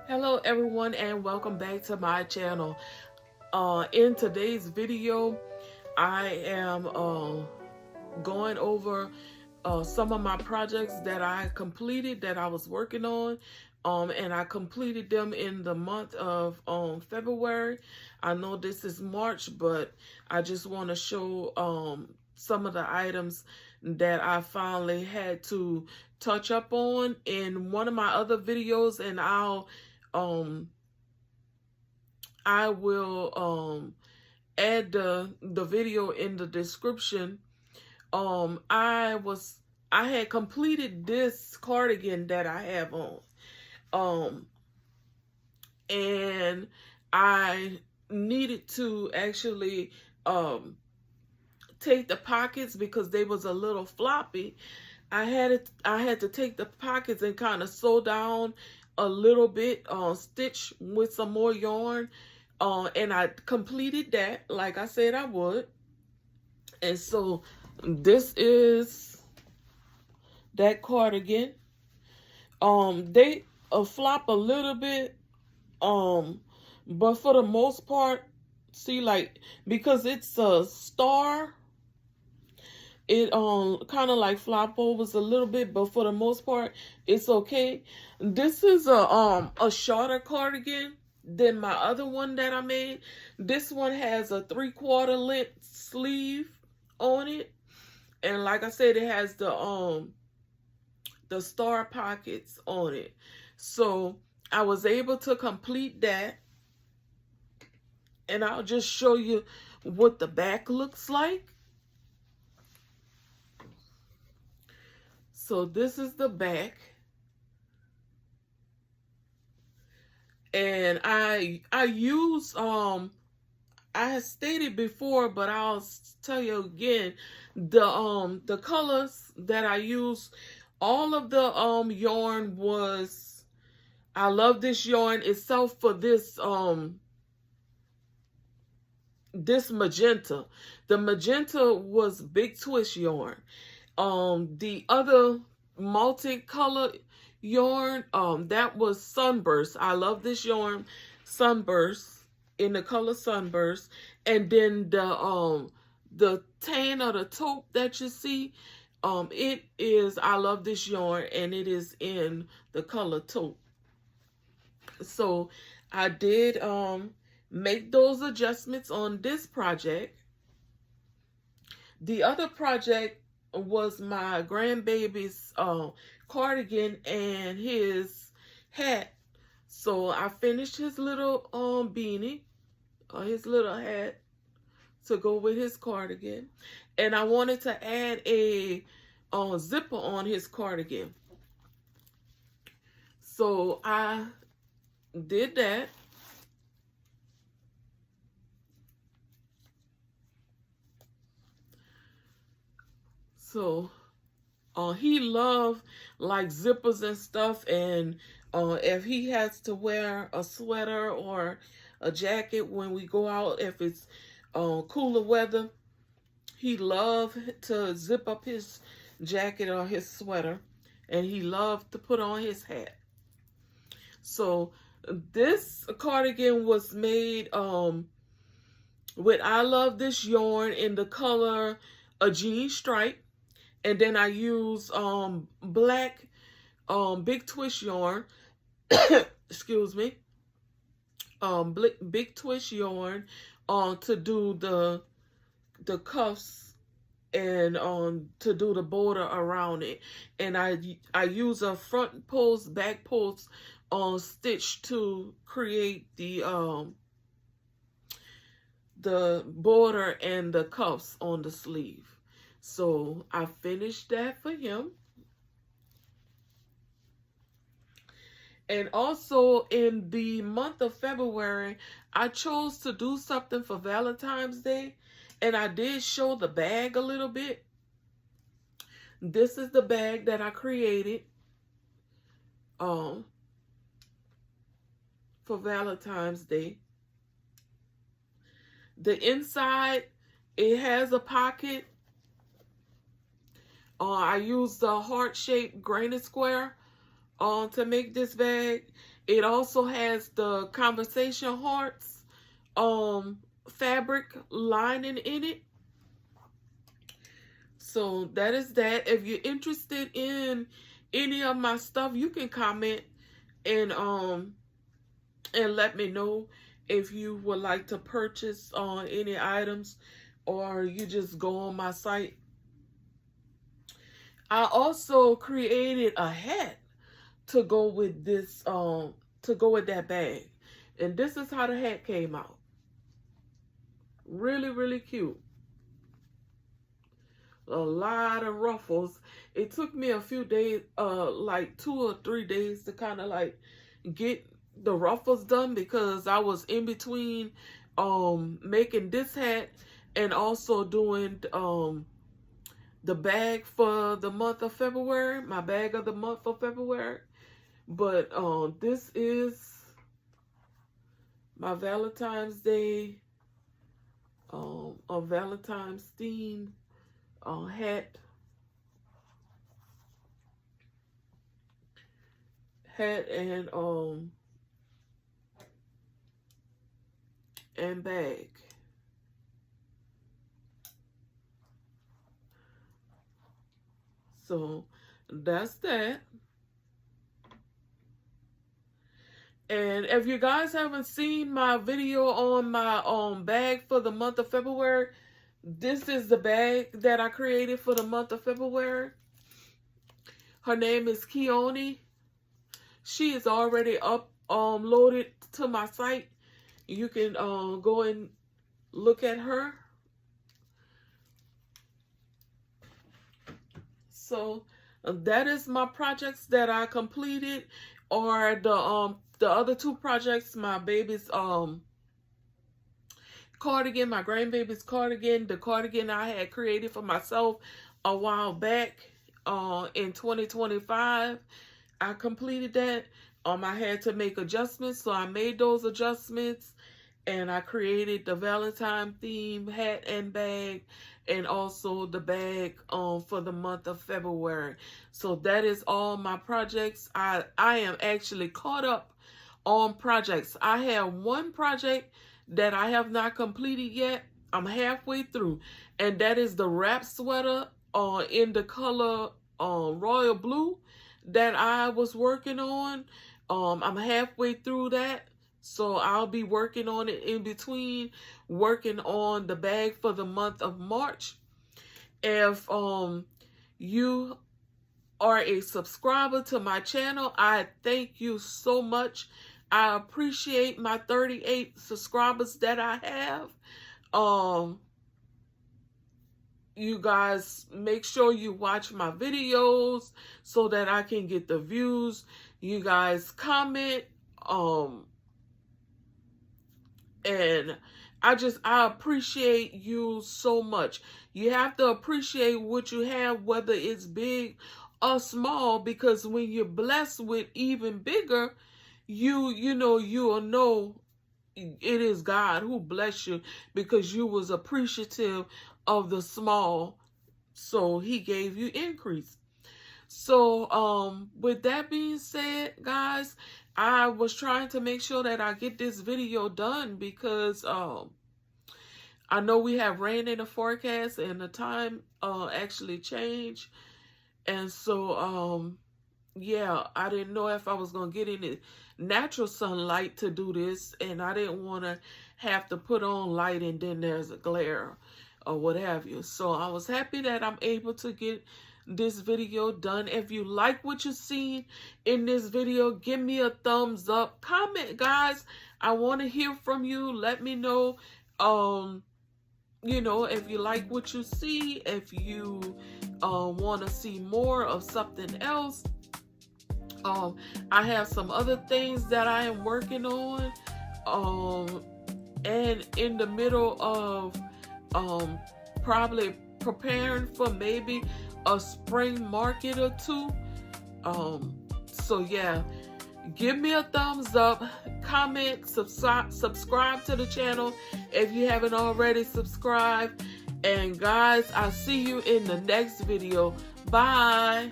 Hello everyone and welcome back to my channel. In today's video, I am going over some of my projects that I completed that I was working on, and I completed them in the month of February. I know this is March, but I just want to show some of the items that I finally had to touch up on in one of my other videos, and I will add the video in the description. I had completed this cardigan that I have on, and I needed to actually take the pockets because they was a little floppy. I had to take the pockets and kind of sew down a little bit, stitch with some more yarn, and I completed that like I said I would. And so this is that cardigan. They flop a little bit, but for the most part, see, like, because it's a star, it kind of like flop overs a little bit, but for the most part it's okay. This is a shorter cardigan than my other one that I made. This one has a 3/4 length sleeve on it, and like I said, it has the star pockets on it. So I was able to complete that, and I'll just show you what the back looks like. So this is the back, and I use I had stated before, but I'll tell you again, the colors that I use, all of the yarn was, I love this yarn itself for this this magenta. The magenta was Big Twist yarn. The other multicolor yarn, that was Sunburst. I love this yarn, Sunburst, in the color Sunburst. And then the tan or the taupe that you see, it is, I love this yarn, and it is in the color taupe. So I did make those adjustments on this project. The other project was my grandbaby's cardigan and his hat. So I finished his little beanie, his little hat to go with his cardigan, and I wanted to add a zipper on his cardigan. So I did that. So he loved like zippers and stuff, and if he has to wear a sweater or a jacket when we go out, if it's cooler weather, he loved to zip up his jacket or his sweater, and he loved to put on his hat. So this cardigan was made with, I love this yarn in the color a jean stripe. And then I use black Big Twist yarn, excuse me, Big Twist yarn to do the cuffs and to do the border around it. And I use a front post, back post stitch to create the border and the cuffs on the sleeve. So I finished that for him. And also in the month of February, I chose to do something for Valentine's Day, and I did show the bag a little bit. This is the bag that I created for Valentine's Day. The inside, it has a pocket. I used the heart-shaped granite square to make this bag. It also has the conversation hearts fabric lining in it. So that is that. If you're interested in any of my stuff, you can comment and let me know if you would like to purchase any items, or you just go on my site. I also created a hat to go with this, to go with that bag. And this is how the hat came out. Really, really cute. A lot of ruffles. It took me a few days, like 2 or 3 days to kind of like get the ruffles done, because I was in between making this hat and also doing the bag for the month of February, my bag of the month of February. But this is my Valentine's Day, a Valentine's theme hat and bag. So that's that. And if you guys haven't seen my video on my bag for the month of February, this is the bag that I created for the month of February. Her name is Keone. She is already uploaded to my site. You can go and look at her. So that is my projects that I completed, or the other 2 projects, my baby's cardigan, my grandbaby's cardigan, the cardigan I had created for myself a while back in 2025. I completed that. I had to make adjustments, so I made those adjustments, and I created the Valentine theme hat and bag, and also the bag for the month of February. So that is all my projects. I am actually caught up on projects. I have one project that I have not completed yet. I'm halfway through, and that is the wrap sweater in the color royal blue that I was working on. I'm halfway through that, so I'll be working on it in between working on the bag for the month of March. If you are a subscriber to my channel, I thank you so much. I appreciate my 38 subscribers that I have. You guys make sure you watch my videos so that I can get the views. You guys comment, and I appreciate you so much. You have to appreciate what you have, whether it's big or small, because when you're blessed with even bigger, you'll know it is God who blessed you, because you was appreciative of the small, so he gave you increase. So with that being said, guys, I was trying to make sure that I get this video done, because I know we have rain in the forecast and the time actually changed. And so yeah, I didn't know if I was going to get any natural sunlight to do this, and I didn't want to have to put on light and then there's a glare or what have you. So I was happy that I'm able to get this video done. If you like what you seen in this video, give me a thumbs up. Comment, guys. I want to hear from you. Let me know, if you like what you see, if you want to see more of something else. I have some other things that I am working on, and in the middle of probably preparing for maybe a spring market or 2. So yeah, give me a thumbs up, comment, subscribe to the channel if you haven't already subscribed. And guys, I'll see you in the next video. Bye.